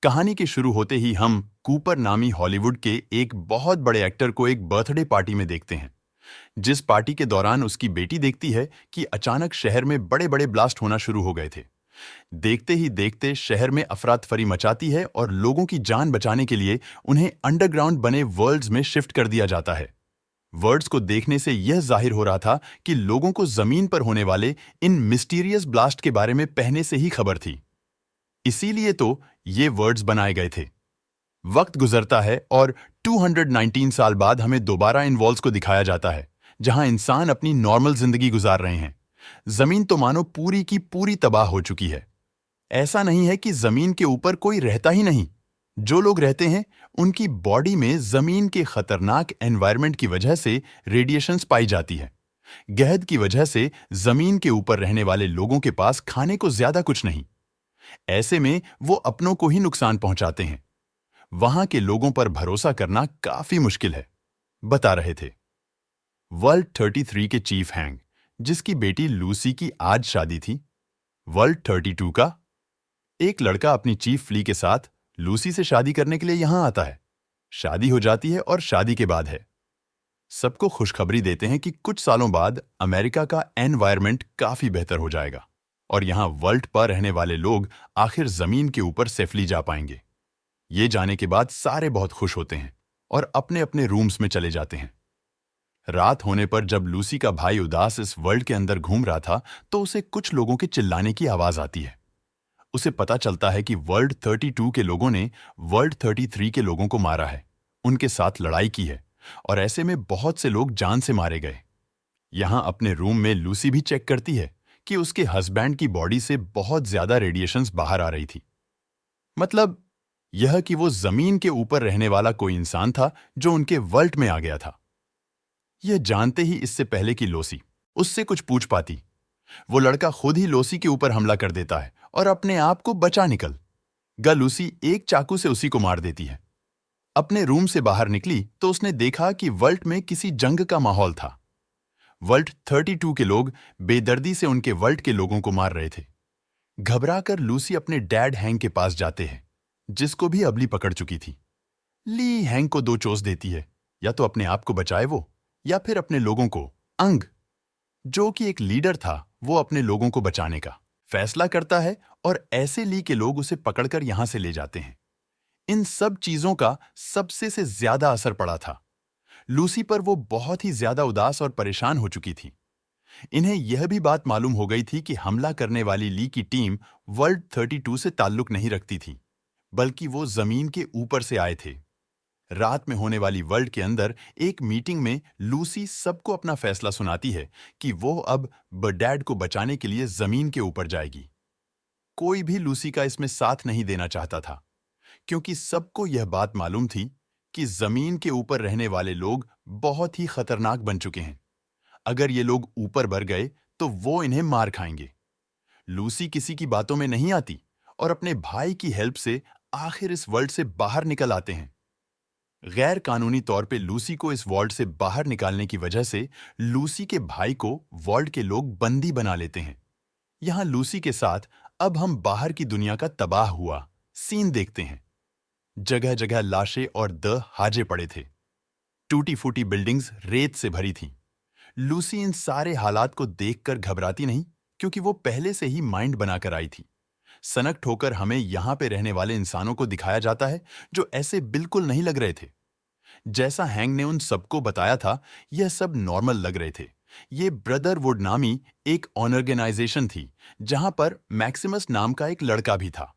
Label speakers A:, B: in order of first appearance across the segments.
A: कहानी के शुरू होते ही हम कूपर नामी हॉलीवुड के एक बहुत बड़े एक्टर को एक बर्थडे पार्टी में देखते हैं। जिस पार्टी के दौरान उसकी बेटी देखती है कि अचानक शहर में बड़े बड़े ब्लास्ट होना शुरू हो गए थे। देखते ही देखते शहर में अफरा तफरी मचाती है और लोगों की जान बचाने के लिए उन्हें अंडरग्राउंड बने वर्ल्ड्स में शिफ्ट कर दिया जाता है। वर्ड्स को देखने से यह जाहिर हो रहा था कि लोगों को जमीन पर होने वाले इन मिस्टीरियस ब्लास्ट के बारे में पहले से ही खबर थी। इसीलिए तो ये वर्ड्स बनाए गए थे। वक्त गुजरता है और 219 साल बाद हमें दोबारा इन वॉल्स को दिखाया जाता है, जहां इंसान अपनी नॉर्मल जिंदगी गुजार रहे हैं। जमीन तो मानो पूरी की पूरी तबाह हो चुकी है। ऐसा नहीं है कि जमीन के ऊपर कोई रहता ही नहीं। जो लोग रहते हैं उनकी बॉडी में जमीन के खतरनाक एनवायरनमेंट की वजह से रेडिएशंस पाई जाती है। गहद की वजह से जमीन के ऊपर रहने वाले लोगों के पास खाने को ज्यादा कुछ नहीं। ऐसे में वो अपनों को ही नुकसान पहुंचाते हैं। वहां के लोगों पर भरोसा करना काफी मुश्किल है, बता रहे थे वर्ल्ड 33 के चीफ हैंग, जिसकी बेटी लूसी की आज शादी थी। वर्ल्ड 32 का एक लड़का अपनी चीफ फ्ली के साथ लूसी से शादी करने के लिए यहां आता है। शादी हो जाती है और शादी के बाद है सबको खुशखबरी देते हैं कि कुछ सालों बाद अमेरिका का एनवायरनमेंट काफी बेहतर हो जाएगा और यहां वर्ल्ड पर रहने वाले लोग आखिर जमीन के ऊपर सेफली जा पाएंगे। ये जाने के बाद सारे बहुत खुश होते हैं और अपने अपने रूम्स में चले जाते हैं। रात होने पर जब लूसी का भाई उदास इस वर्ल्ड के अंदर घूम रहा था तो उसे कुछ लोगों के चिल्लाने की आवाज आती है। उसे पता चलता है कि वर्ल्ड 32 के लोगों ने वर्ल्ड 33 के लोगों को मारा है, उनके साथ लड़ाई की है और ऐसे में बहुत से लोग जान से मारे गए। यहां अपने रूम में लूसी भी चेक करती है कि उसके हस्बैंड की बॉडी से बहुत ज्यादा रेडिएशंस बाहर आ रही थी। मतलब यह कि वो जमीन के ऊपर रहने वाला कोई इंसान था जो उनके वर्ल्ड में आ गया था। यह जानते ही इससे पहले कि लोसी उससे कुछ पूछ पाती, वो लड़का खुद ही लोसी के ऊपर हमला कर देता है और अपने आप को बचा निकल गा लूसी एक चाकू से उसी को मार देती है। अपने रूम से बाहर निकली तो उसने देखा कि वर्ल्ड में किसी जंग का माहौल था। वर्ल्ड 32 के लोग बेदर्दी से उनके वर्ल्ड के लोगों को मार रहे थे। घबराकर लूसी अपने डैड हैंग के पास जाते हैं, जिसको भी अबली पकड़ चुकी थी। ली हैंग को दो चोस देती है, या तो अपने आप को बचाए वो, या फिर अपने लोगों को। अंग, जो कि एक लीडर था, वो अपने लोगों को बचाने का फैसला करता है और ऐसे ली के लोग उसे पकड़कर यहां से ले जाते हैं। इन सब चीजों का सबसे से ज्यादा असर पड़ा था लूसी पर। वो बहुत ही ज्यादा उदास और परेशान हो चुकी थी। इन्हें यह भी बात मालूम हो गई थी कि हमला करने वाली ली की टीम वर्ल्ड 32 से ताल्लुक नहीं रखती थी, बल्कि वो जमीन के ऊपर से आए थे। रात में होने वाली वर्ल्ड के अंदर एक मीटिंग में लूसी सबको अपना फैसला सुनाती है कि वो अब बडैड को बचाने के लिए जमीन के ऊपर जाएगी। कोई भी लूसी का इसमें साथ नहीं देना चाहता था, क्योंकि सबको यह बात मालूम थी कि जमीन के ऊपर रहने वाले लोग बहुत ही खतरनाक बन चुके हैं। अगर ये लोग ऊपर बढ़ गए तो वो इन्हें मार खाएंगे। लूसी किसी की बातों में नहीं आती और अपने भाई की हेल्प से आखिर इस वर्ल्ड से बाहर निकल आते हैं। गैर कानूनी तौर पे लूसी को इस वर्ल्ड से बाहर निकालने की वजह से लूसी के भाई को वर्ल्ड के लोग बंदी बना लेते हैं। यहां लूसी के साथ अब हम बाहर की दुनिया का तबाह हुआ सीन देखते हैं। जगह जगह लाशें और हाजे पड़े थे। टूटी फूटी बिल्डिंग्स रेत से भरी थीं। लूसी इन सारे हालात को देखकर घबराती नहीं, क्योंकि वो पहले से ही माइंड बनाकर आई थी। सनक ठोकर हमें यहां पे रहने वाले इंसानों को दिखाया जाता है जो ऐसे बिल्कुल नहीं लग रहे थे। जैसा हैंग ने उन सबको बताया था, यह सब नॉर्मल लग रहे थे। ये ब्रदरवुड नामी एक ऑर्गेनाइजेशन थी, जहां पर मैक्सिमस नाम का एक लड़का भी था।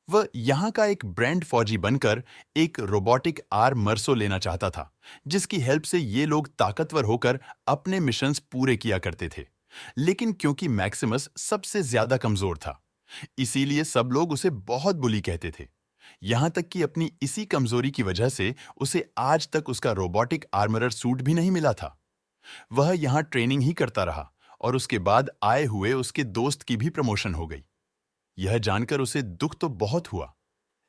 A: वह यहाँ का एक ब्रांड फौजी बनकर एक रोबोटिक आर्म मर्सो लेना चाहता था, जिसकी हेल्प से ये लोग ताकतवर होकर अपने मिशंस पूरे किया करते थे। लेकिन क्योंकि मैक्सिमस सबसे ज्यादा कमजोर था, इसीलिए सब लोग उसे बहुत बुली कहते थे। यहां तक कि अपनी इसी कमजोरी की वजह से उसे आज तक उसका रोबोटिक आर्मरर सूट भी नहीं मिला था। वह यहां ट्रेनिंग ही करता रहा और उसके बाद आए हुए उसके दोस्त की भी प्रमोशन हो गई। यह जानकर उसे दुख तो बहुत हुआ,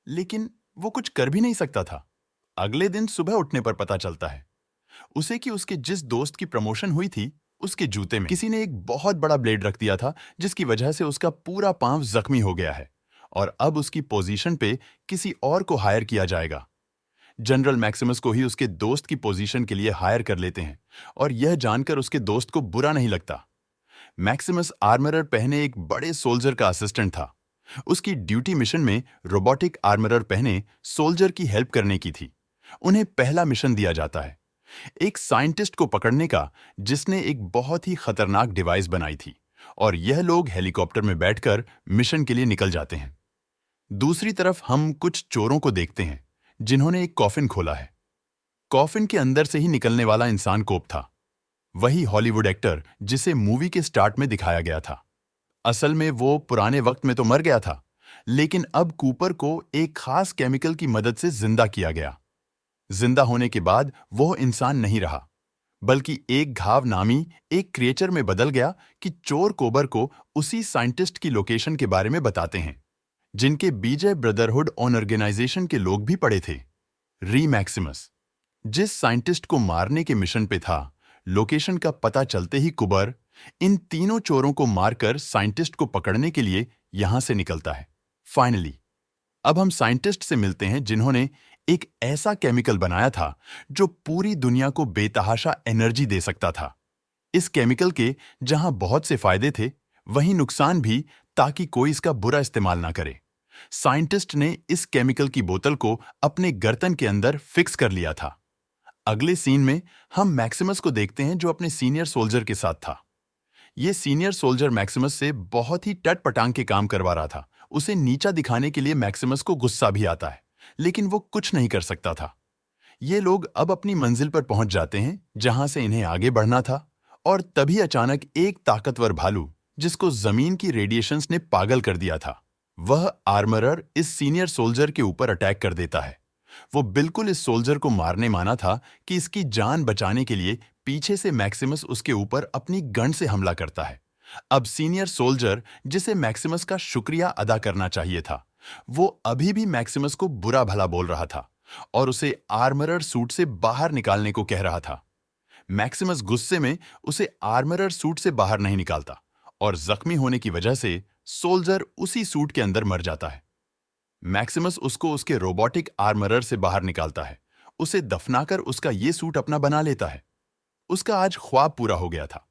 A: लेकिन वो कुछ कर भी नहीं सकता था। अगले दिन सुबह उठने पर पता चलता है उसे कि उसके जिस दोस्त की प्रमोशन हुई थी, उसके जूते में किसी ने एक बहुत बड़ा ब्लेड रख दिया था, जिसकी वजह से उसका पूरा पांव जख्मी हो गया है और अब उसकी पोजीशन पे किसी और को हायर किया जाएगा। जनरल मैक्सिमस को ही उसके दोस्त की पोजीशन के लिए हायर कर लेते हैं और यह जानकर उसके दोस्त को बुरा नहीं लगता। मैक्सिमस आर्मरर पहने एक बड़े सोल्जर का असिस्टेंट था। उसकी ड्यूटी मिशन में रोबोटिक आर्मरर पहने सोल्जर की हेल्प करने की थी। उन्हें पहला मिशन दिया जाता है, एक साइंटिस्ट को पकड़ने का जिसने एक बहुत ही खतरनाक डिवाइस बनाई थी, और यह लोग हेलीकॉप्टर में बैठकर मिशन के लिए निकल जाते हैं। दूसरी तरफ हम कुछ चोरों को देखते हैं जिन्होंने एक कॉफिन खोला है। कॉफिन के अंदर से ही निकलने वाला इंसान कोप था, वही हॉलीवुड एक्टर जिसे मूवी के स्टार्ट में दिखाया गया था। असल में वो पुराने वक्त में तो मर गया था, लेकिन अब कूपर को एक खास केमिकल की मदद से जिंदा किया गया। जिंदा होने के बाद वो इंसान नहीं रहा, बल्कि एक घाव नामी एक क्रिएचर में बदल गया कि चोर कोबर को उसी साइंटिस्ट की लोकेशन के बारे में बताते हैं जिनके बीजे ब्रदरहुड ऑन ऑर्गेनाइजेशन के लोग भी पड़े थे, री मैक्सिमस। जिस साइंटिस्ट को मारने के मिशन पे था, लोकेशन का पता चलते ही कुबर इन तीनों चोरों को मारकर साइंटिस्ट को पकड़ने के लिए यहां से निकलता है। फाइनली अब हम साइंटिस्ट से मिलते हैं जिन्होंने एक ऐसा केमिकल बनाया था जो पूरी दुनिया को बेतहाशा एनर्जी दे सकता था। इस केमिकल के जहां बहुत से फायदे थे, वहीं नुकसान भी, ताकि कोई इसका बुरा इस्तेमाल ना करे। साइंटिस्ट ने इस केमिकल की बोतल को अपने गर्दन के अंदर फिक्स कर लिया था। अगले सीन में हम मैक्सिमस को देखते हैं जो अपने सीनियर सोल्जर के साथ था। ये सीनियर सोल्जर मैक्सिमस से बहुत ही टट-पटांग के काम करवा रहा था। उसे नीचा दिखाने के लिए मैक्सिमस को गुस्सा भी आता है, लेकिन वो कुछ नहीं कर सकता था। ये लोग अब अपनी मंजिल पर पहुंच जाते हैं जहां से इन्हें आगे बढ़ना था, और तभी अचानक एक ताकतवर भालू जिसको जमीन की रेडिएशंस ने पागल कर दिया था, वह आर्मरर इस सीनियर सोल्जर के ऊपर अटैक कर देता है। वो बिल्कुल इस सोल्जर को मारने माना था कि इसकी जान बचाने के लिए पीछे से मैक्सिमस उसके ऊपर अपनी गन से हमला करता है। अब सीनियर सोल्जर, जिसे मैक्सिमस का शुक्रिया अदा करना चाहिए था, वो अभी भी मैक्सिमस को बुरा भला बोल रहा था और उसे आर्मरर सूट से बाहर निकालने को कह रहा था। मैक्सिमस गुस्से में उसे आर्मरर सूट से बाहर नहीं निकालता और जख्मी होने की वजह से सोल्जर उसी सूट के अंदर मर जाता है। मैक्सिमस उसको उसके रोबोटिक आर्मरर से बाहर निकालता है, उसे दफनाकर उसका ये सूट अपना बना लेता है। उसका आज ख्वाब पूरा हो गया था।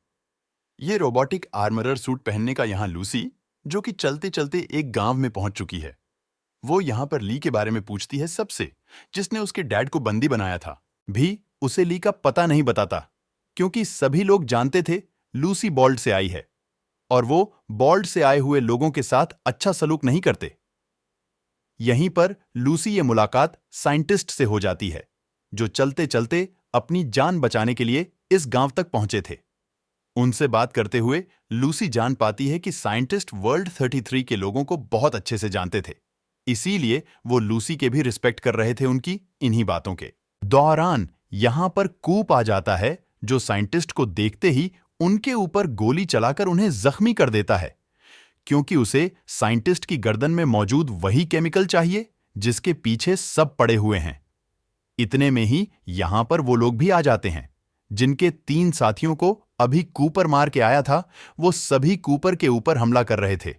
A: ये रोबोटिक आर्मरर सूट पहनने का यहाँ लूसी, जो कि चलते चलते एक गांव में पहुंच चुकी है, वो यहाँ पर ली के बारे में पूछती है सबसे, जिसने उसके डैड को बंदी बनाया था। भी उसे ली का पता नहीं बताता, क्योंकि सभी लोग जानते थे लूसी बॉल्ड से आई है और वो बॉल्ड से आए हुए लोगों के साथ अच्छा सलूक नहीं करते। यहीं पर लूसी ये मुलाकात साइंटिस्ट से हो जाती है, जो चलते चलते अपनी जान बचाने के लिए इस गांव तक पहुंचे थे। उनसे बात करते हुए लूसी जान पाती है कि साइंटिस्ट वर्ल्ड 33 के लोगों को बहुत अच्छे से जानते थे, इसीलिए वो लूसी के भी रिस्पेक्ट कर रहे थे उनकी इन्हीं बातों के दौरान। यहां पर कूप आ जाता है, जो साइंटिस्ट को देखते ही उनके ऊपर गोली चलाकर उन्हें जख्मी कर देता है, क्योंकि उसे साइंटिस्ट की गर्दन में मौजूद वही केमिकल चाहिए जिसके पीछे सब पड़े हुए हैं। इतने में ही यहां पर वो लोग भी आ जाते हैं जिनके 3 साथियों को अभी कूपर मार के आया था। वो सभी कूपर के ऊपर हमला कर रहे थे,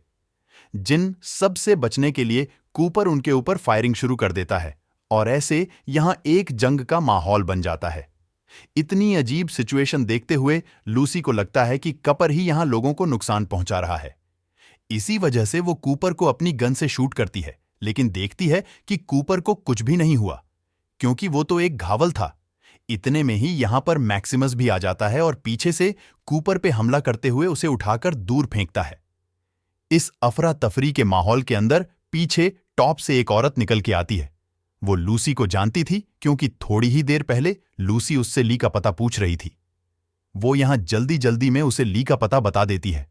A: जिन सब से बचने के लिए कूपर उनके ऊपर फायरिंग शुरू कर देता है, और ऐसे यहां एक जंग का माहौल बन जाता है। इतनी अजीब सिचुएशन देखते हुए लूसी को लगता है कि कपर ही यहां लोगों को नुकसान पहुंचा रहा है। इसी वजह से वो कूपर को अपनी गन से शूट करती है, लेकिन देखती है कि कूपर को कुछ भी नहीं हुआ, क्योंकि वो तो एक घावल था। इतने में ही यहां पर मैक्सिमस भी आ जाता है और पीछे से कूपर पे हमला करते हुए उसे उठाकर दूर फेंकता है। इस अफरा तफरी के माहौल के अंदर पीछे टॉप से एक औरत निकल के आती है। वो लूसी को जानती थी, क्योंकि थोड़ी ही देर पहले लूसी उससे ली का पता पूछ रही थी। वो यहां जल्दी जल्दी में उसे ली का पता बता देती है,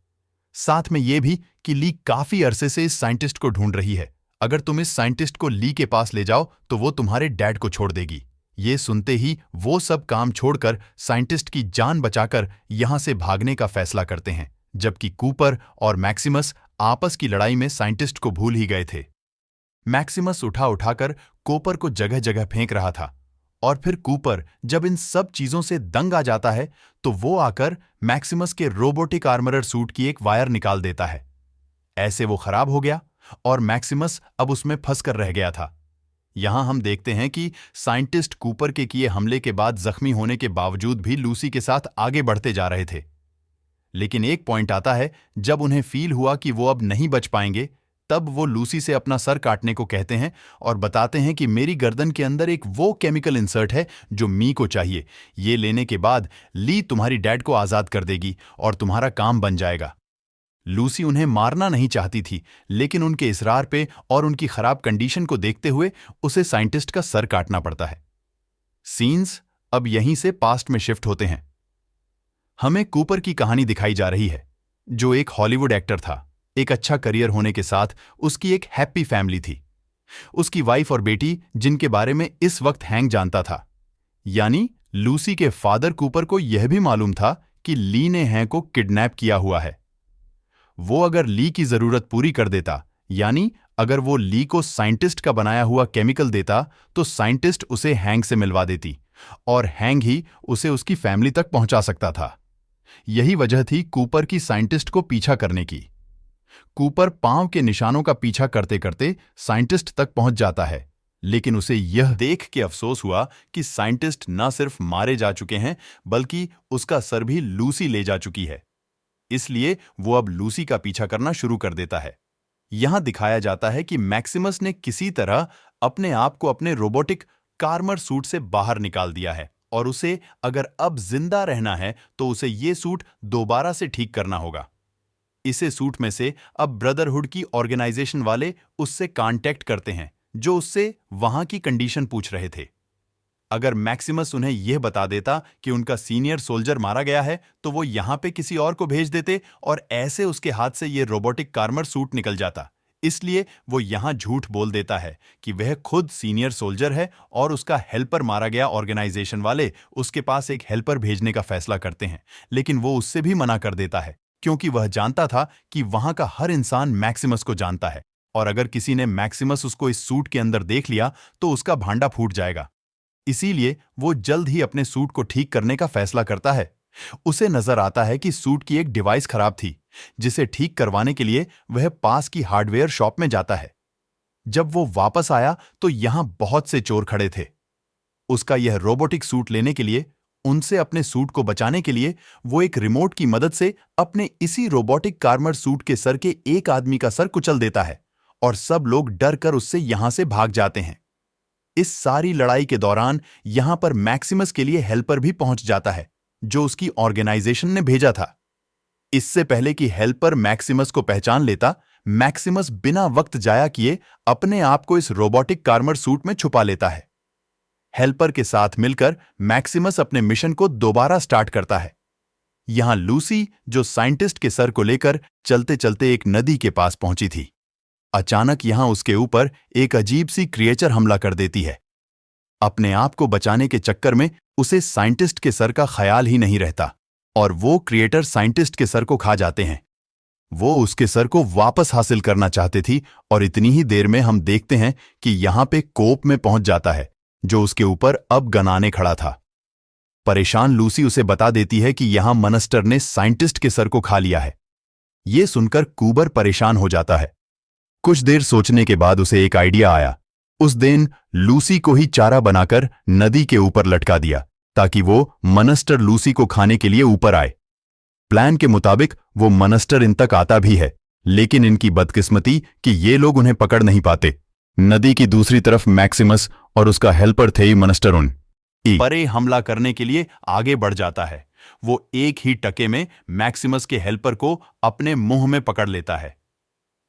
A: साथ में ये भी कि ली काफी अरसे से इस साइंटिस्ट को ढूंढ रही है। अगर तुम इस साइंटिस्ट को ली के पास ले जाओ तो वो तुम्हारे डैड को छोड़ देगी। ये सुनते ही वो सब काम छोड़कर साइंटिस्ट की जान बचाकर यहां से भागने का फैसला करते हैं, जबकि कूपर और मैक्सिमस आपस की लड़ाई में साइंटिस्ट को भूल ही गए थे। मैक्सिमस उठाकर कूपर को जगह जगह फेंक रहा था, और फिर कूपर जब इन सब चीजों से दंग आ जाता है तो वो आकर मैक्सिमस के रोबोटिक आर्मरर सूट की एक वायर निकाल देता है। ऐसे वो खराब हो गया और मैक्सिमस अब उसमें फंस कर रह गया था। यहां हम देखते हैं कि साइंटिस्ट कूपर के किए हमले के बाद जख्मी होने के बावजूद भी लूसी के साथ आगे बढ़ते जा रहे थे। लेकिन एक पॉइंट आता है जब उन्हें फील हुआ कि वो अब नहीं बच पाएंगे, तब वो लूसी से अपना सर काटने को कहते हैं और बताते हैं कि मेरी गर्दन के अंदर एक वो केमिकल इंसर्ट है जो मी को चाहिए। ये लेने के बाद ली तुम्हारी डैड को आजाद कर देगी और तुम्हारा काम बन जाएगा। लूसी उन्हें मारना नहीं चाहती थी, लेकिन उनके इसरार पे और उनकी खराब कंडीशन को देखते हुए उसे साइंटिस्ट का सर काटना पड़ता है। सीन्स अब यहीं से पास्ट में शिफ्ट होते हैं। हमें कूपर की कहानी दिखाई जा रही है, जो एक हॉलीवुड एक्टर था। एक अच्छा करियर होने के साथ उसकी एक हैप्पी फैमिली थी। उसकी वाइफ और बेटी, जिनके बारे में इस वक्त हैंक जानता था। यानी लूसी के फादर कूपर को यह भी मालूम था कि ली ने हैंक को किडनैप किया हुआ है। वो अगर ली की जरूरत पूरी कर देता, यानी अगर वो ली को साइंटिस्ट का बनाया हुआ केमिकल देता, तो साइंटिस्ट उसे हैंक से मिलवा देती और हैंक ही उसे उसकी फैमिली तक पहुंचा सकता था। यही वजह थी कूपर की साइंटिस्ट को पीछा करने की। कूपर पांव के निशानों का पीछा करते करते साइंटिस्ट तक पहुंच जाता है, लेकिन उसे यह देख के अफसोस हुआ कि साइंटिस्ट न सिर्फ मारे जा चुके हैं, बल्कि उसका सर भी लूसी ले जा चुकी है। इसलिए वो अब लूसी का पीछा करना शुरू कर देता है। यहां दिखाया जाता है कि मैक्सिमस ने किसी तरह अपने आप को अपने रोबोटिक कार्मर सूट से बाहर निकाल दिया है और उसे अगर अब जिंदा रहना है तो उसे ये सूट दोबारा से ठीक करना होगा। इसे सूट में से अब ब्रदरहुड की ऑर्गेनाइजेशन वाले उससे कांटेक्ट करते हैं, जो उससे वहां की कंडीशन पूछ रहे थे। अगर मैक्सिमस उन्हें यह बता देता कि उनका सीनियर सोल्जर मारा गया है, तो वो यहां पे किसी और को भेज देते और ऐसे उसके हाथ से ये रोबोटिक कार्मर सूट निकल जाता। इसलिए वो यहां झूठ बोल देता है कि वह खुद सीनियर सोल्जर है और उसका हेल्पर मारा गया। ऑर्गेनाइजेशन वाले उसके पास एक हेल्पर भेजने का फैसला करते हैं, लेकिन वो उससे भी मना कर देता है, क्योंकि वह जानता था कि वहां का हर इंसान मैक्सिमस को जानता है और अगर किसी ने मैक्सिमस उसको इस सूट के अंदर देख लिया तो उसका भांडा फूट जाएगा। इसीलिए वो जल्द ही अपने सूट को ठीक करने का फैसला करता है। उसे नजर आता है कि सूट की एक डिवाइस खराब थी, जिसे ठीक करवाने के लिए वह पास की हार्डवेयर शॉप में जाता है। जब वो वापस आया तो यहां बहुत से चोर खड़े थे। उसका यह रोबोटिक सूट लेने के लिए, उनसे अपने सूट को बचाने के लिए, वो एक रिमोट की मदद से अपने इसी रोबोटिक कार्मर सूट के सर के एक आदमी का सर कुचल देता है और सब लोग डर कर उससे यहां से भाग जाते हैं। इस सारी लड़ाई के दौरान यहां पर मैक्सिमस के लिए हेल्पर भी पहुंच जाता है, जो उसकी ऑर्गेनाइजेशन ने भेजा था। इससे पहले कि हेल्पर मैक्सिमस को पहचान लेता, मैक्सिमस बिना वक्त जाया किए अपने आप को इस रोबोटिक कार्मर सूट में छुपा लेता है। हेल्पर के साथ मिलकर मैक्सिमस अपने मिशन को दोबारा स्टार्ट करता है। यहां लूसी, जो साइंटिस्ट के सर को लेकर चलते चलते एक नदी के पास पहुंची थी, अचानक यहां उसके ऊपर एक अजीब सी क्रिएचर हमला कर देती है। अपने आप को बचाने के चक्कर में उसे साइंटिस्ट के सर का ख्याल ही नहीं रहता और वो क्रिएटर साइंटिस्ट के सर को खा जाते हैं। वो उसके सर को वापस हासिल करना चाहती थी और इतनी ही देर में हम देखते हैं कि यहां पे कोप में पहुंच जाता है, जो उसके ऊपर अब गनाने खड़ा था। परेशान लूसी उसे बता देती है कि यहां मॉन्स्टर ने साइंटिस्ट के सर को खा लिया है। ये सुनकर कूबर परेशान हो जाता है। कुछ देर सोचने के बाद उसे एक आइडिया आया। उस दिन लूसी को ही चारा बनाकर नदी के ऊपर लटका दिया, ताकि वो मॉन्स्टर लूसी को खाने के लिए ऊपर आए। प्लान के मुताबिक वो मॉन्स्टर इन तक आता भी है, लेकिन इनकी बदकिस्मती कि ये लोग उन्हें पकड़ नहीं पाते। नदी की दूसरी तरफ मैक्सिमस और उसका हेल्पर थे मॉन्स्टर उन परे हमला करने के लिए आगे बढ़ जाता है। वो एक ही टके में मैक्सिमस के हेल्पर को अपने मुंह में पकड़ लेता है।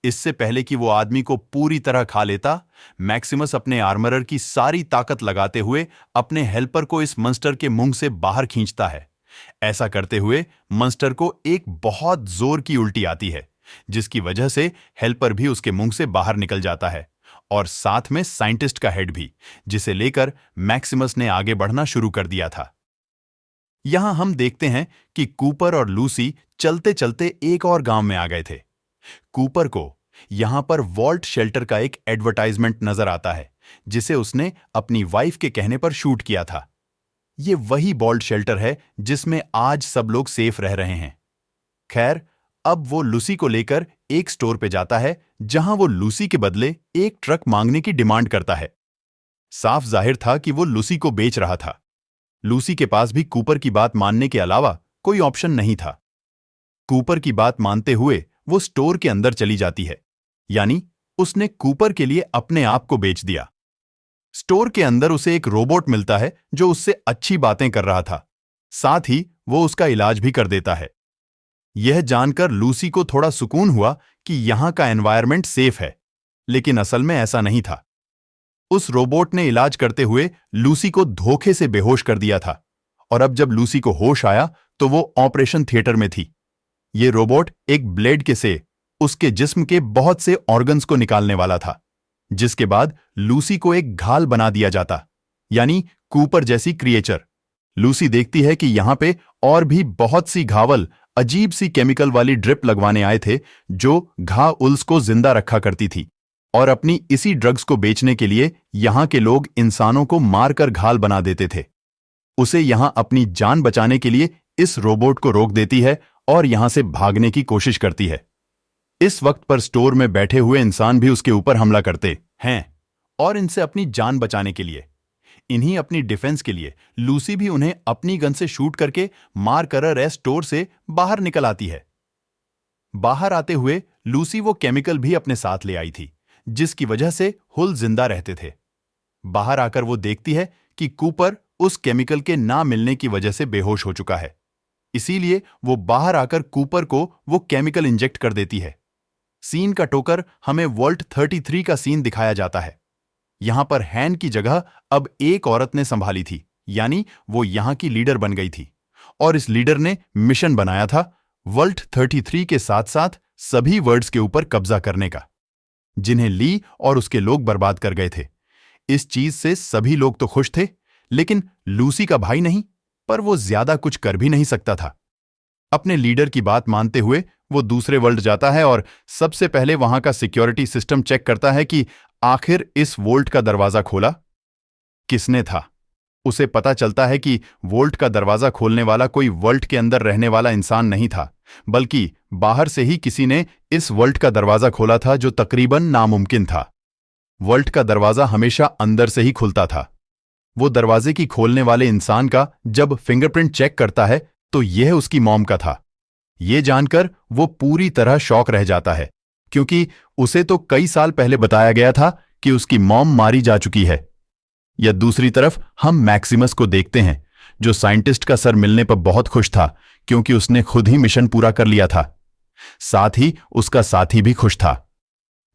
A: इससे पहले कि वो आदमी को पूरी तरह खा लेता, मैक्सिमस अपने आर्मरर की सारी ताकत लगाते हुए अपने हेल्पर को इस मॉन्स्टर के मुंह से बाहर खींचता है। ऐसा करते हुए मॉन्स्टर को एक बहुत जोर की उल्टी आती है, जिसकी वजह से हेल्पर भी उसके मुंह से बाहर निकल जाता है और साथ में साइंटिस्ट का हेड भी, जिसे लेकर मैक्सिमस ने आगे बढ़ना शुरू कर दिया था। यहां हम देखते हैं कि कूपर और लूसी चलते चलते एक और गांव में आ गए थे। कूपर को यहां पर वॉल्ट शेल्टर का एक एडवर्टाइजमेंट नजर आता है, जिसे उसने अपनी वाइफ के कहने पर शूट किया था। यह वही वॉल्ट शेल्टर है जिसमें आज सब लोग सेफ रह रहे हैं। खैर, अब वो लूसी को लेकर एक स्टोर पे जाता है जहां वो लूसी के बदले एक ट्रक मांगने की डिमांड करता है। साफ जाहिर था कि वो लूसी को बेच रहा था। लूसी के पास भी कूपर की बात मानने के अलावा कोई ऑप्शन नहीं था। कूपर की बात मानते हुए वो स्टोर के अंदर चली जाती है, यानी उसने कूपर के लिए अपने आप को बेच दिया। स्टोर के अंदर उसे एक रोबोट मिलता है जो उससे अच्छी बातें कर रहा था, साथ ही वो उसका इलाज भी कर देता है। यह जानकर लूसी को थोड़ा सुकून हुआ कि यहां का एनवायरनमेंट सेफ है, लेकिन असल में ऐसा नहीं था। उस रोबोट ने इलाज करते हुए लूसी को धोखे से बेहोश कर दिया था, और अब जब लूसी को होश आया तो वो ऑपरेशन थिएटर में थी। ये रोबोट एक ब्लेड के से उसके जिस्म के बहुत से ऑर्गन्स को निकालने वाला था, जिसके बाद लूसी को एक घायल बना दिया जाता, यानी कूपर जैसी क्रिएचर। लूसी देखती है कि यहां पे और भी बहुत सी घावल अजीब सी केमिकल वाली ड्रिप लगवाने आए थे जो घावल्स को जिंदा रखा करती थी, और अपनी इसी ड्रग्स को बेचने के लिए यहां के लोग इंसानों को मारकर घायल बना देते थे। उसे यहां अपनी जान बचाने के लिए इस रोबोट को रोक देती है और यहां से भागने की कोशिश करती है। इस वक्त पर स्टोर में बैठे हुए इंसान भी उसके ऊपर हमला करते हैं, और इनसे अपनी जान बचाने के लिए, इन्हीं अपनी डिफेंस के लिए लूसी भी उन्हें अपनी गन से शूट करके मार कर स्टोर से बाहर निकल आती है। बाहर आते हुए लूसी वो केमिकल भी अपने साथ ले आई थी जिसकी वजह से हुल जिंदा रहते थे। बाहर आकर वो देखती है कि कूपर उस केमिकल के ना मिलने की वजह से बेहोश हो चुका है, इसीलिए वो बाहर आकर कूपर को वो केमिकल इंजेक्ट कर देती है। सीन का टोकर हमें वॉल्ट 33 का सीन दिखाया जाता है। यहां पर हैन की जगह अब एक औरत ने संभाली थी, यानी वो यहां की लीडर बन गई थी, और इस लीडर ने मिशन बनाया था वॉल्ट 33 के साथ साथ सभी वर्ड्स के ऊपर कब्जा करने का, जिन्हें ली और उसके लोग बर्बाद कर गए थे। इस चीज से सभी लोग तो खुश थे, लेकिन लूसी का भाई नहीं, पर वो ज्यादा कुछ कर भी नहीं सकता था। अपने लीडर की बात मानते हुए वो दूसरे वर्ल्ड जाता है और सबसे पहले वहां का सिक्योरिटी सिस्टम चेक करता है कि आखिर इस वोल्ट का दरवाजा खोला किसने था। उसे पता चलता है कि वोल्ट का दरवाजा खोलने वाला कोई वर्ल्ड के अंदर रहने वाला इंसान नहीं था, बल्कि बाहर से ही किसी ने इस वर्ल्ड का दरवाजा खोला था, जो तकरीबन नामुमकिन था। वर्ल्ड का दरवाजा हमेशा अंदर से ही खुलता था। वो दरवाजे की खोलने वाले इंसान का जब फिंगरप्रिंट चेक करता है तो यह उसकी मॉम का था। ये जानकर वो पूरी तरह शॉक रह जाता है, क्योंकि उसे तो कई साल पहले बताया गया था कि उसकी मॉम मारी जा चुकी है। या दूसरी तरफ हम मैक्सिमस को देखते हैं, जो साइंटिस्ट का सर मिलने पर बहुत खुश था क्योंकि उसने खुद ही मिशन पूरा कर लिया था। साथ ही उसका साथी भी खुश था।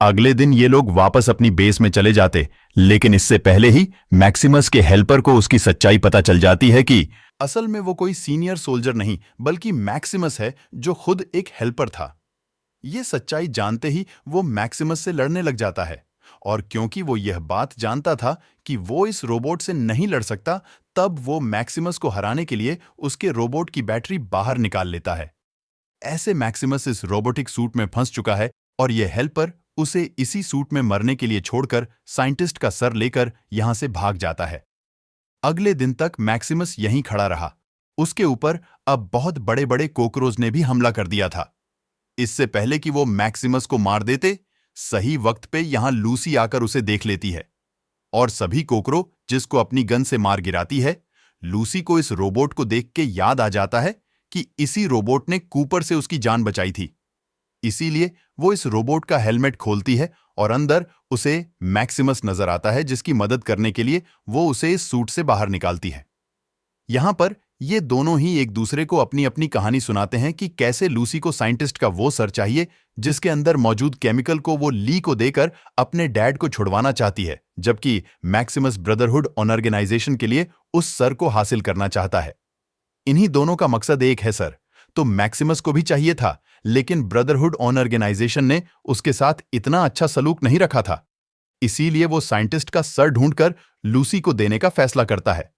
A: अगले दिन ये लोग वापस अपनी बेस में चले जाते, लेकिन इससे पहले ही मैक्सिमस के हेल्पर को उसकी सच्चाई पता चल जाती है कि असल में वो कोई सीनियर सोल्जर नहीं बल्कि मैक्सिमस है, जो खुद एक हेल्पर था। ये सच्चाई जानते ही वो मैक्सिमस से लड़ने लग जाता है, और क्योंकि वो यह बात जानता था कि वो इस रोबोट से नहीं लड़ सकता, तब वो मैक्सिमस को हराने के लिए उसके रोबोट की बैटरी बाहर निकाल लेता है। ऐसे मैक्सिमस इस रोबोटिक सूट में फंस चुका है, और यह हेल्पर उसे इसी सूट में मरने के लिए छोड़कर साइंटिस्ट का सर लेकर यहां से भाग जाता है। अगले दिन तक मैक्सिमस यहीं खड़ा रहा। उसके ऊपर अब बहुत बड़े बड़े कोकरोच ने भी हमला कर दिया था। इससे पहले कि वो मैक्सिमस को मार देते, सही वक्त पे यहां लूसी आकर उसे देख लेती है, और सभी कोकरो जिसको अपनी गन से मार गिराती है। लूसी को इस रोबोट को देख के याद आ जाता है कि इसी रोबोट ने कूपर से उसकी जान बचाई थी। इसीलिए वो इस रोबोट का हेलमेट खोलती है और अंदर उसे मैक्सिमस नजर आता है, जिसकी मदद करने के लिए वो उसे इस सूट से बाहर निकालती है। यहां पर ये दोनों ही एक दूसरे को अपनी अपनी कहानी सुनाते हैं कि कैसे लूसी को साइंटिस्ट का वो सर चाहिए जिसके अंदर मौजूद केमिकल को वो ली को देकर अपने डैड को छुड़वाना चाहती है, जबकि मैक्सिमस ब्रदरहुड ऑर्गेनाइजेशन के लिए उस सर को हासिल करना चाहता है। इन्हीं दोनों का मकसद एक है सर, तो मैक्सिमस को भी चाहिए था, लेकिन ब्रदरहुड ऑर्गेनाइजेशन ने उसके साथ इतना अच्छा सलूक नहीं रखा था। इसीलिए वो साइंटिस्ट का सर ढूंढकर लूसी को देने का फैसला करता है,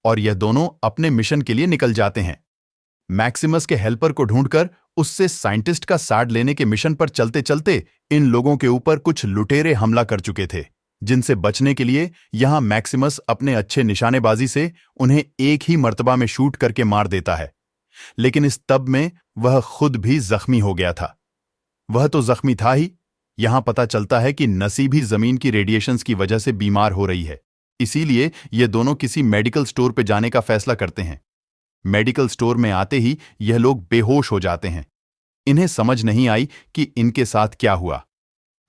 A: और यह दोनों अपने मिशन के लिए निकल जाते हैं। मैक्सिमस के हेल्पर को ढूंढकर उससे साइंटिस्ट का साथ लेने के मिशन पर चलते चलते इन लोगों के ऊपर कुछ लुटेरे हमला कर चुके थे, जिनसे बचने के लिए यहां मैक्सिमस अपने अच्छे निशानेबाजी से उन्हें एक ही मर्तबा में शूट करके मार देता है। लेकिन इस तब में वह खुद भी जख्मी हो गया था। वह तो जख्मी था ही, यहां पता चलता है कि नसी भी जमीन की रेडिएशंस की वजह से बीमार हो रही है। इसीलिए ये दोनों किसी मेडिकल स्टोर पर जाने का फैसला करते हैं। मेडिकल स्टोर में आते ही यह लोग बेहोश हो जाते हैं। इन्हें समझ नहीं आई कि इनके साथ क्या हुआ।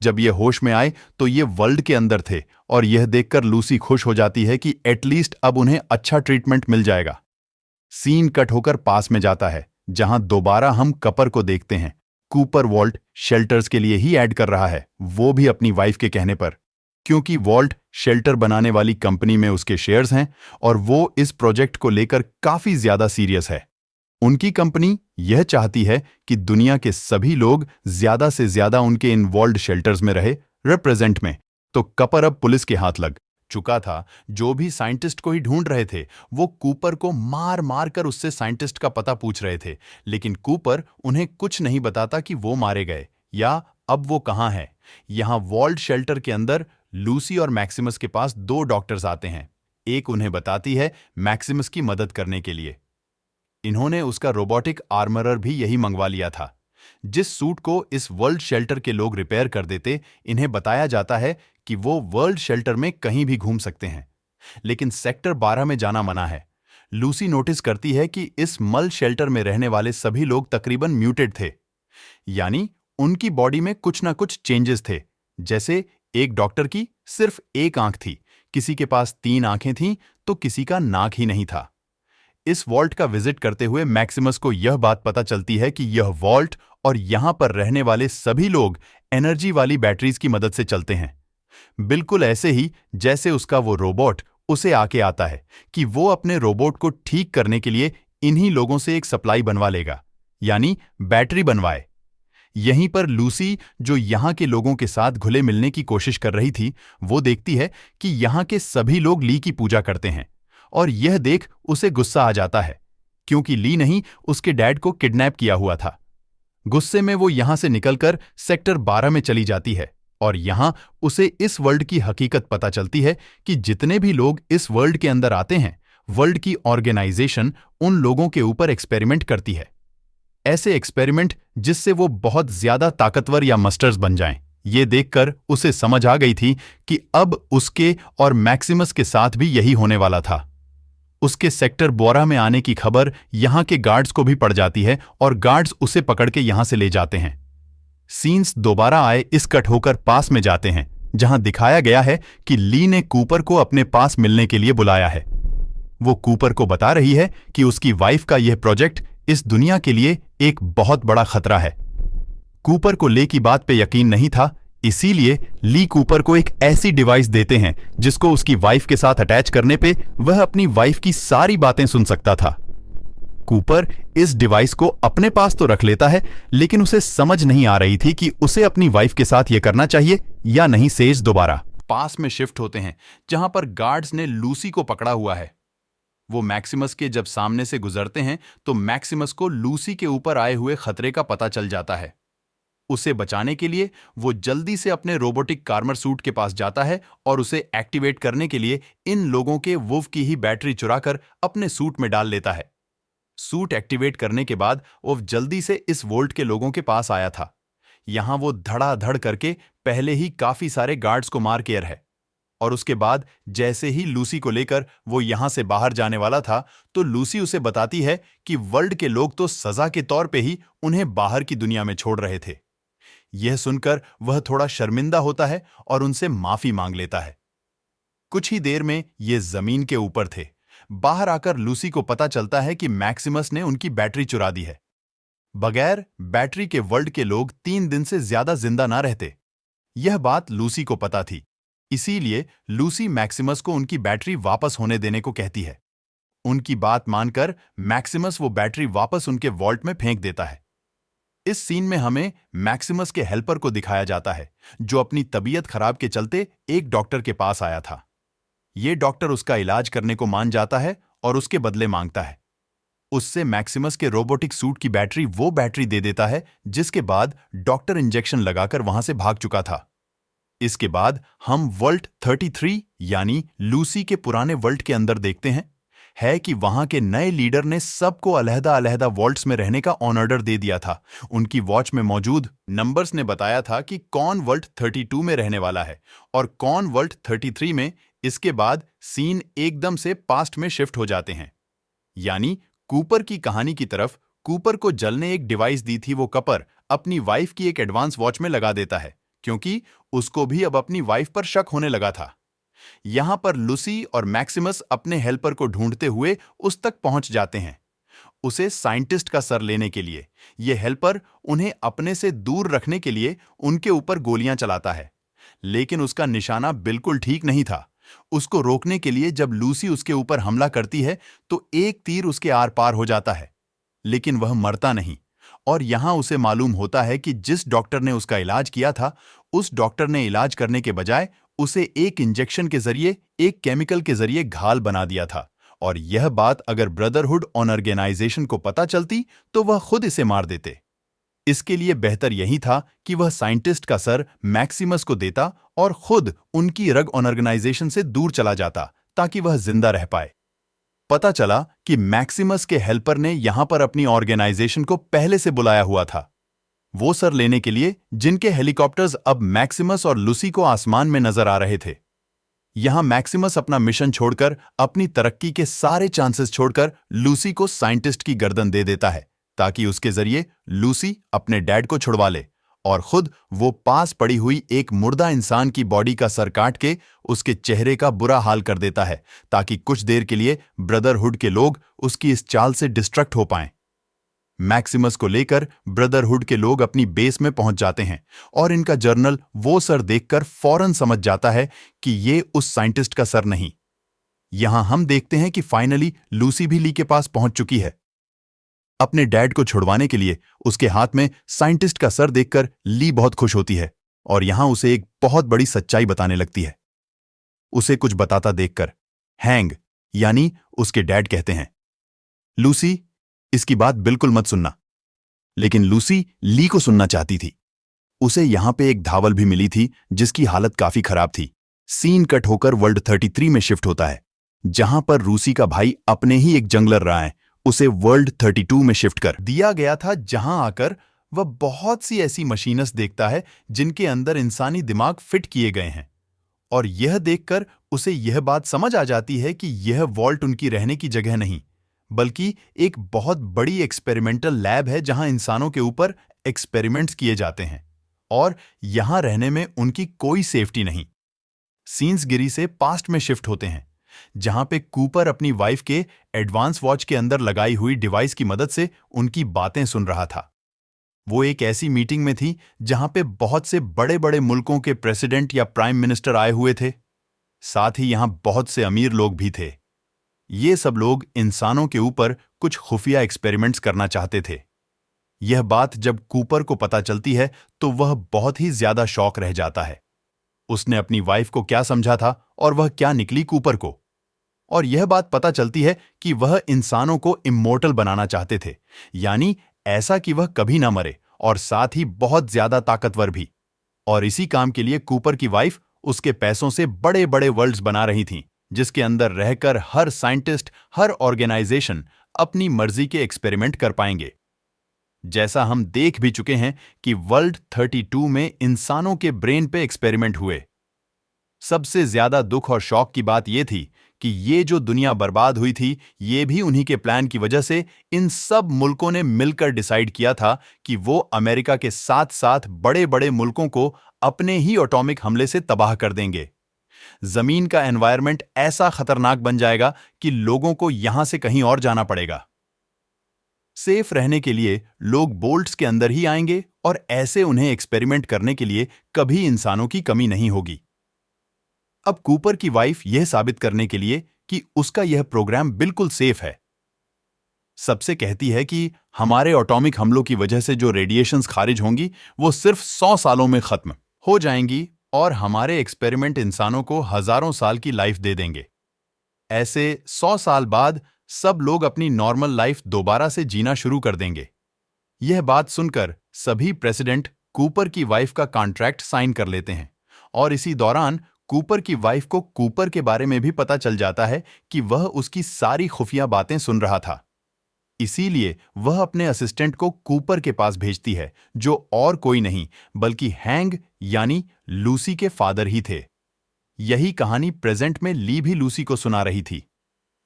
A: जब ये होश में आए तो ये वर्ल्ड के अंदर थे और यह देखकर लूसी खुश हो जाती है कि एटलीस्ट अब उन्हें अच्छा ट्रीटमेंट मिल जाएगा। सीन कट होकर पास में जाता है, जहां दोबारा हम कपर को देखते हैं। कूपर वॉल्ट शेल्टर्स के लिए ही ऐड कर रहा है, वो भी अपनी वाइफ के कहने पर, क्योंकि वॉल्ट शेल्टर बनाने वाली कंपनी में उसके शेयर्स हैं और वो इस प्रोजेक्ट को लेकर काफी ज्यादा सीरियस है। उनकी कंपनी यह चाहती है कि दुनिया के सभी लोग ज्यादा से ज्यादा उनके इन्वॉल्व्ड शेल्टर्स में रहे, रिप्रेजेंट में। तो कपर अब पुलिस के हाथ लग चुका था। जो भी साइंटिस्ट को ही ढूंढ रहे थे, वो कूपर को मार मार कर उससे साइंटिस्ट का पता पूछ रहे थे, लेकिन कूपर उन्हें कुछ नहीं बताता कि वो मारे गए या अब वो कहां है। यहां वॉल्ट शेल्टर के अंदर लूसी और मैक्सिमस के पास दो डॉक्टर्स आते हैं। एक उन्हें बताती है मैक्सिमस की मदद करने के लिए। इन्होंने उसका रोबोटिक आर्मरर भी यही मंगवा लिया था। जिस सूट को इस वर्ल्ड शेल्टर के लोग रिपेयर कर देते, इन्हें बताया जाता है कि वो वर्ल्ड शेल्टर में कहीं भी घूम सकते हैं, लेकिन सेक्टर 12 में जाना मना है। लूसी नोटिस करती है कि इस मल शेल्टर में रहने वाले सभी लोग तकरीबन म्यूटेड थे, यानी उनकी बॉडी में कुछ ना कुछ चेंजेस थे। जैसे एक डॉक्टर की सिर्फ एक आंख थी, किसी के पास 3 आंखें थीं तो किसी का नाक ही नहीं था। इस वॉल्ट का विजिट करते हुए मैक्सिमस को यह बात पता चलती है कि यह वॉल्ट और यहां पर रहने वाले सभी लोग एनर्जी वाली बैटरीज की मदद से चलते हैं। बिल्कुल ऐसे ही जैसे उसका वो रोबोट उसे आके आता है कि वो अपने रोबोट को ठीक करने के लिए इन्हीं लोगों से एक सप्लाई बनवा लेगा, यानी बैटरी बनवाए। यहीं पर लूसी, जो यहां के लोगों के साथ घुले मिलने की कोशिश कर रही थी, वो देखती है कि यहां के सभी लोग ली की पूजा करते हैं और यह देख उसे गुस्सा आ जाता है, क्योंकि ली नहीं उसके डैड को किडनैप किया हुआ था। गुस्से में वो यहां से निकलकर सेक्टर 12 में चली जाती है और यहां उसे इस वर्ल्ड की हकीकत पता चलती है कि जितने भी लोग इस वर्ल्ड के अंदर आते हैं, वर्ल्ड की ऑर्गेनाइजेशन उन लोगों के ऊपर एक्सपेरिमेंट करती है। ऐसे एक्सपेरिमेंट जिससे वो बहुत ज्यादा ताकतवर या मास्टर्स बन जाएं। ये देखकर उसे समझ आ गई थी कि अब उसके और मैक्सिमस के साथ भी यही होने वाला था। उसके सेक्टर 12 में आने की खबर यहां के गार्ड्स को भी पड़ जाती है और गार्ड्स उसे पकड़ के यहां से ले जाते हैं। सीन्स दोबारा आए इस कट होकर पास में जाते हैं, जहां दिखाया गया है कि ली ने कूपर को अपने पास मिलने के लिए बुलाया है। वो कूपर को बता रही है कि उसकी वाइफ का यह प्रोजेक्ट इस दुनिया के लिए एक बहुत बड़ा खतरा है। कूपर को ले की बात पे यकीन नहीं था, इसीलिए ली कूपर को एक ऐसी डिवाइस देते हैं जिसको उसकी वाइफ के साथ अटैच करने पे वह अपनी वाइफ की सारी बातें सुन सकता था। कूपर इस डिवाइस को अपने पास तो रख लेता है, लेकिन उसे समझ नहीं आ रही थी कि उसे अपनी वाइफ के साथ यह करना चाहिए या नहीं। सेज दोबारा पास में शिफ्ट होते हैं, जहां पर गार्ड्स ने लूसी को पकड़ा हुआ है। वो मैक्सिमस के जब सामने से गुजरते हैं तो मैक्सिमस को लूसी के ऊपर आए हुए खतरे का पता चल जाता है। उसे बचाने के लिए वो जल्दी से अपने रोबोटिक कार्मर सूट के पास जाता है और उसे एक्टिवेट करने के लिए इन लोगों के वुव की ही बैटरी चुराकर अपने सूट में डाल लेता है। सूट एक्टिवेट करने के बाद वो जल्दी से इस वोल्ट के लोगों के पास आया था। यहां वो धड़ाधड़ करके पहले ही काफी सारे गार्ड्स को मार के है और उसके बाद जैसे ही लूसी को लेकर वो यहां से बाहर जाने वाला था तो लूसी उसे बताती है कि वर्ल्ड के लोग तो सजा के तौर पे ही उन्हें बाहर की दुनिया में छोड़ रहे थे। यह सुनकर वह थोड़ा शर्मिंदा होता है और उनसे माफी मांग लेता है। कुछ ही देर में ये जमीन के ऊपर थे। बाहर आकर लूसी को पता चलता है कि मैक्सिमस ने उनकी बैटरी चुरा दी है। बगैर बैटरी के वर्ल्ड के लोग 3 दिन से ज्यादा जिंदा ना रहते। यह बात लूसी को पता थी, इसीलिए लूसी मैक्सिमस को उनकी बैटरी वापस होने देने को कहती है। उनकी बात मानकर मैक्सिमस वो बैटरी वापस उनके वॉल्ट में फेंक देता है। इस सीन में हमें मैक्सिमस के हेल्पर को दिखाया जाता है, जो अपनी तबीयत खराब के चलते एक डॉक्टर के पास आया था। ये डॉक्टर उसका इलाज करने को मान जाता है और उसके बदले मांगता है। उससे मैक्सिमस के रोबोटिक सूट की बैटरी वो बैटरी दे देता है जिसके बाद डॉक्टर इंजेक्शन लगाकर वहां से भाग चुका था। इसके बाद हम वर्ल्ड 33 यानी लूसी के पुराने वर्ल्ड के अंदर देखते हैं। है कि वहां के नए लीडर ने सबको अलहदा-अलहदा वॉल्ट्स में रहने का ऑन ऑर्डर दे दिया था। उनकी वॉच में मौजूद नंबर्स ने बताया था कि कौन वॉल्ट 32 में रहने वाला है और कौन वॉल्ट 33 में। इसके बाद सीन एकदम से पास्ट में शिफ्ट हो जाते हैं, यानी कूपर की कहानी की तरफ। कूपर को जल ने एक डिवाइस दी थी, वो कपर अपनी वाइफ की एक एडवांस वॉच में लगा देता है, क्योंकि उसको भी अब अपनी वाइफ पर शक होने लगा था। यहां पर लूसी और मैक्सिमस अपने हेल्पर को ढूंढते हुए उस तक पहुंच जाते हैं, उसे साइंटिस्ट का सर लेने के लिए। यह हेल्पर उन्हें अपने से दूर रखने के लिए उनके ऊपर गोलियां चलाता है, लेकिन उसका निशाना बिल्कुल ठीक नहीं था। उसको रोकने के लिए जब लूसी उसके ऊपर हमला करती है तो एक तीर उसके आर पार हो जाता है, लेकिन वह मरता नहीं। और यहां उसे मालूम होता है कि जिस डॉक्टर ने उसका इलाज किया था, उस डॉक्टर ने इलाज करने के बजाय उसे एक इंजेक्शन के जरिए, एक केमिकल के जरिए घायल बना दिया था। और यह बात अगर ब्रदरहुड ऑर्गेनाइजेशन को पता चलती तो वह खुद इसे मार देते। इसके लिए बेहतर यही था कि वह साइंटिस्ट का सर मैक्सिमस को देता और खुद उनकी रग ऑर्गेनाइजेशन से दूर चला जाता, ताकि वह जिंदा रह पाए। पता चला कि मैक्सिमस के हेल्पर ने यहां पर अपनी ऑर्गेनाइजेशन को पहले से बुलाया हुआ था, वो सर लेने के लिए जिनके हेलीकॉप्टर्स अब मैक्सिमस और लूसी को आसमान में नजर आ रहे थे। यहां मैक्सिमस अपना मिशन छोड़कर, अपनी तरक्की के सारे चांसेस छोड़कर लूसी को साइंटिस्ट की गर्दन दे देता है, ताकि उसके जरिए लूसी अपने डैड को छुड़वा ले, और खुद वो पास पड़ी हुई एक मुर्दा इंसान की बॉडी का सर काट के उसके चेहरे का बुरा हाल कर देता है, ताकि कुछ देर के लिए ब्रदरहुड के लोग उसकी इस चाल से डिस्ट्रैक्ट हो पाएं। मैक्सिमस को लेकर ब्रदरहुड के लोग अपनी बेस में पहुंच जाते हैं, और इनका जर्नल वो सर देखकर फौरन समझ जाता है कि ये उस साइंटिस्ट का सर नहीं। यहां हम देखते हैं कि फाइनली लूसी भी ली के पास पहुंच चुकी है। अपने डैड को छुड़वाने के लिए उसके हाथ में साइंटिस्ट का सर देखकर ली बहुत खुश होती है, और यहां उसे एक बहुत बड़ी सच्चाई बताने लगती है। उसे कुछ बताता देखकर हैंग, यानी उसके डैड, कहते हैं, लूसी, इसकी बात बिल्कुल मत सुनना। लेकिन लूसी ली को सुनना चाहती थी। उसे यहां पे एक धावल भी मिली थी जिसकी हालत काफी खराब थी। सीन कट होकर वर्ल्ड 33 में शिफ्ट होता है, जहां पर रूसी का भाई अपने ही एक जंगलर रहा है, उसे वर्ल्ड 32 में शिफ्ट कर दिया गया था, जहां आकर वह बहुत सी ऐसी मशीनस देखता है जिनके अंदर इंसानी दिमाग फिट किए गए हैं। और यह देखकर उसे यह बात समझ आ जाती है कि यह वॉल्ट उनकी रहने की जगह नहीं, बल्कि एक बहुत बड़ी एक्सपेरिमेंटल लैब है, जहां इंसानों के ऊपर एक्सपेरिमेंट्स किए जाते हैं, और यहां रहने में उनकी कोई सेफ्टी नहीं। सीन्स गिरी से पास्ट में शिफ्ट होते हैं, जहां पे कूपर अपनी वाइफ के एडवांस वॉच के अंदर लगाई हुई डिवाइस की मदद से उनकी बातें सुन रहा था। वो एक ऐसी मीटिंग में थी जहां पे बहुत से बड़े बड़े मुल्कों के प्रेसिडेंट या प्राइम मिनिस्टर आए हुए थे। साथ ही यहां बहुत से अमीर लोग भी थे। ये सब लोग इंसानों के ऊपर कुछ खुफिया एक्सपेरिमेंट्स करना चाहते थे। यह बात जब कूपर को पता चलती है तो वह बहुत ही ज्यादा शॉक रह जाता है। उसने अपनी वाइफ को क्या समझा था और वह क्या निकली कूपर को। और यह बात पता चलती है कि वह इंसानों को इमोर्टल बनाना चाहते थे, यानी ऐसा कि वह कभी ना मरे, और साथ ही बहुत ज्यादा ताकतवर भी। और इसी काम के लिए कूपर की वाइफ उसके पैसों से बड़े बड़े वर्ल्ड्स बना रही थी, जिसके अंदर रहकर हर साइंटिस्ट, हर ऑर्गेनाइजेशन अपनी मर्जी के एक्सपेरिमेंट कर पाएंगे। जैसा हम देख भी चुके हैं कि वर्ल्ड 32 में इंसानों के ब्रेन पे एक्सपेरिमेंट हुए। सबसे ज्यादा दुख और शौक की बात यह थी कि ये जो दुनिया बर्बाद हुई थी, ये भी उन्हीं के प्लान की वजह से इन सब मुल्कों ने मिलकर डिसाइड किया था कि वो अमेरिका के साथ साथ बड़े बड़े मुल्कों को अपने ही एटॉमिक हमले से तबाह कर देंगे। जमीन का एनवायरनमेंट ऐसा खतरनाक बन जाएगा कि लोगों को यहां से कहीं और जाना पड़ेगा। सेफ रहने के लिए लोग बोल्ट्स के अंदर ही आएंगे, और ऐसे उन्हें एक्सपेरिमेंट करने के लिए कभी इंसानों की कमी नहीं होगी। अब कूपर की वाइफ यह साबित करने के लिए कि उसका यह प्रोग्राम बिल्कुल सेफ है, सबसे कहती है कि हमारे एटॉमिक हमलों की वजह से जो रेडिएशंस खारिज होंगी वो सिर्फ 100 सालों में खत्म हो जाएंगी, और हमारे एक्सपेरिमेंट इंसानों को हजारों साल की लाइफ दे देंगे। ऐसे 100 साल बाद सब लोग अपनी नॉर्मल लाइफ दोबारा से जीना शुरू कर देंगे। यह बात सुनकर सभी प्रेसिडेंट कूपर की वाइफ का कॉन्ट्रैक्ट साइन कर लेते हैं, और इसी दौरान कूपर की वाइफ को कूपर के बारे में भी पता चल जाता है कि वह उसकी सारी खुफिया बातें सुन रहा था। इसीलिए वह अपने असिस्टेंट को कूपर के पास भेजती है, जो और कोई नहीं बल्कि हैंग यानी लूसी के फादर ही थे। यही कहानी प्रेजेंट में ली भी लूसी को सुना रही थी।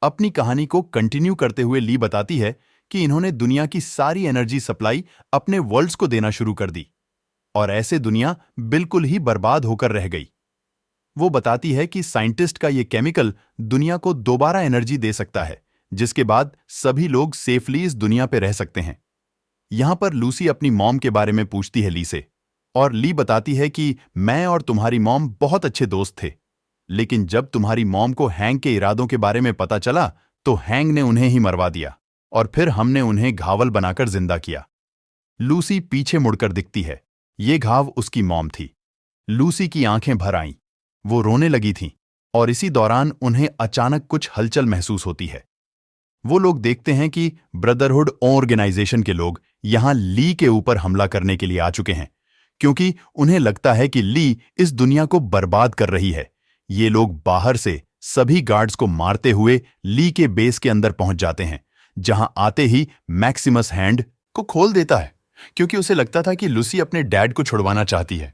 A: अपनी कहानी को कंटिन्यू करते हुए ली बताती है कि इन्होंने दुनिया की सारी एनर्जी सप्लाई अपने वर्ल्ड्स को देना शुरू कर दी और ऐसे दुनिया बिल्कुल ही बर्बाद होकर रह गई। वो बताती है कि साइंटिस्ट का ये केमिकल दुनिया को दोबारा एनर्जी दे सकता है, जिसके बाद सभी लोग सेफली इस दुनिया पे रह सकते हैं। यहां पर लूसी अपनी मॉम के बारे में पूछती है ली से, और ली बताती है कि मैं और तुम्हारी मॉम बहुत अच्छे दोस्त थे, लेकिन जब तुम्हारी मॉम को हैंग के इरादों के बारे में पता चला तो हैंग ने उन्हें ही मरवा दिया और फिर हमने उन्हें घावल बनाकर जिंदा किया। लूसी पीछे मुड़कर दिखती है। ये घाव उसकी मॉम थी। लूसी की आंखें भर आईं। वो रोने लगी थीं और इसी दौरान उन्हें अचानक कुछ हलचल महसूस होती है। वो लोग देखते हैं कि ब्रदरहुड ऑर्गेनाइजेशन के लोग यहां ली के ऊपर हमला करने के लिए आ चुके हैं, क्योंकि उन्हें लगता है कि ली इस दुनिया को बर्बाद कर रही है। ये लोग बाहर से सभी गार्ड्स को मारते हुए ली के बेस के अंदर पहुंच जाते हैं, जहां आते ही मैक्सिमस हैंड को खोल देता है, क्योंकि उसे लगता था कि लूसी अपने डैड को छुड़वाना चाहती है।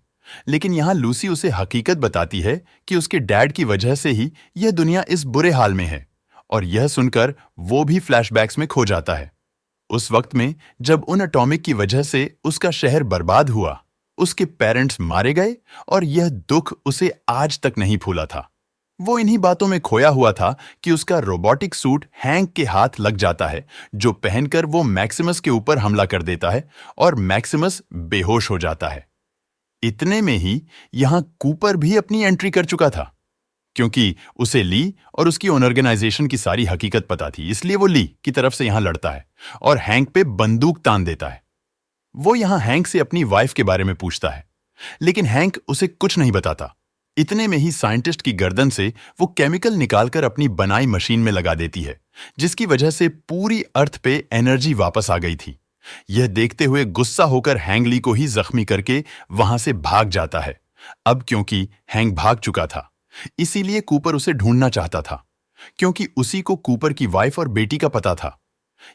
A: लेकिन यहां लूसी उसे हकीकत बताती है कि उसके डैड की वजह से ही यह दुनिया इस बुरे हाल में है, और यह सुनकर वो भी फ्लैशबैक्स में खो जाता है। उस वक्त में जब उन एटॉमिक की वजह से उसका शहर बर्बाद हुआ, उसके पेरेंट्स मारे गए, और यह दुख उसे आज तक नहीं भूला था। वो इन्हीं बातों में खोया हुआ था कि उसका रोबोटिक सूट हैंक के हाथ लग जाता है, जो पहनकर वो मैक्सिमस के ऊपर हमला कर देता है और मैक्सिमस बेहोश हो जाता है। इतने में ही यहां कूपर भी अपनी एंट्री कर चुका था, क्योंकि उसे ली और उसकी ऑर्गेनाइजेशन की सारी हकीकत पता थी। इसलिए वो ली की तरफ से यहां लड़ता है और हैंक पे बंदूक तान देता है। वो यहां हैंक से अपनी वाइफ के बारे में पूछता है, लेकिन हैंक उसे कुछ नहीं बताता। इतने में ही साइंटिस्ट की गर्दन से वो केमिकल निकालकर अपनी बनाई मशीन में लगा देती है, जिसकी वजह से पूरी अर्थ पे एनर्जी वापस आ गई थी। यह देखते हुए गुस्सा होकर हैंग ली को ही जख्मी करके वहां से भाग जाता है। अब क्योंकि हैंग भाग चुका था, इसीलिए कूपर उसे ढूंढना चाहता था, क्योंकि उसी को कूपर की वाइफ और बेटी का पता था।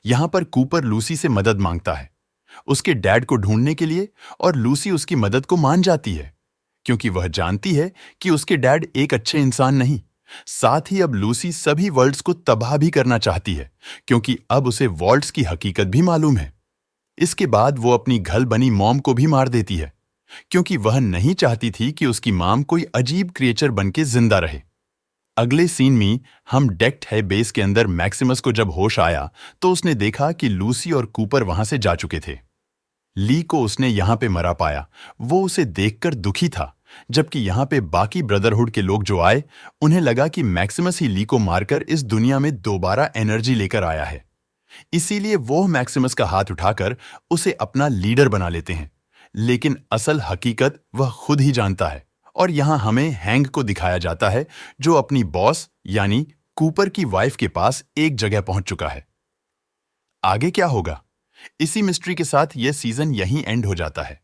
A: यहां पर कूपर लूसी से मदद मांगता है उसके डैड को ढूंढने के लिए, और लूसी उसकी मदद को मान जाती है, क्योंकि वह जानती है कि उसके डैड एक अच्छे इंसान नहीं। साथ ही अब लूसी सभी वर्ल्ड्स को तबाह भी करना चाहती है, क्योंकि अब उसे वर्ल्ड्स की हकीकत भी मालूम है। इसके बाद वो अपनी घल बनी मॉम को भी मार देती है, क्योंकि वह नहीं चाहती थी कि उसकी मॉम कोई अजीब क्रिएचर बनके जिंदा रहे। अगले सीन में हम डेक्ट है बेस के अंदर मैक्सिमस को जब होश आया तो उसने देखा कि लूसी और कूपर वहां से जा चुके थे। ली को उसने यहां पे मरा पाया। वो उसे देखकर दुखी था, जबकि यहां पे बाकी ब्रदरहुड के लोग जो आए, उन्हें लगा कि मैक्सिमस ही ली को मारकर इस दुनिया में दोबारा एनर्जी लेकर आया है। इसीलिए वो मैक्सिमस का हाथ उठाकर उसे अपना लीडर बना लेते हैं। लेकिन असल हकीकत वह खुद ही जानता है, और यहां हमें हैंग को दिखाया जाता है, जो अपनी बॉस यानी कूपर की वाइफ के पास एक जगह पहुंच चुका है। आगे क्या होगा? इसी मिस्ट्री के साथ यह सीजन यहीं एंड हो जाता है।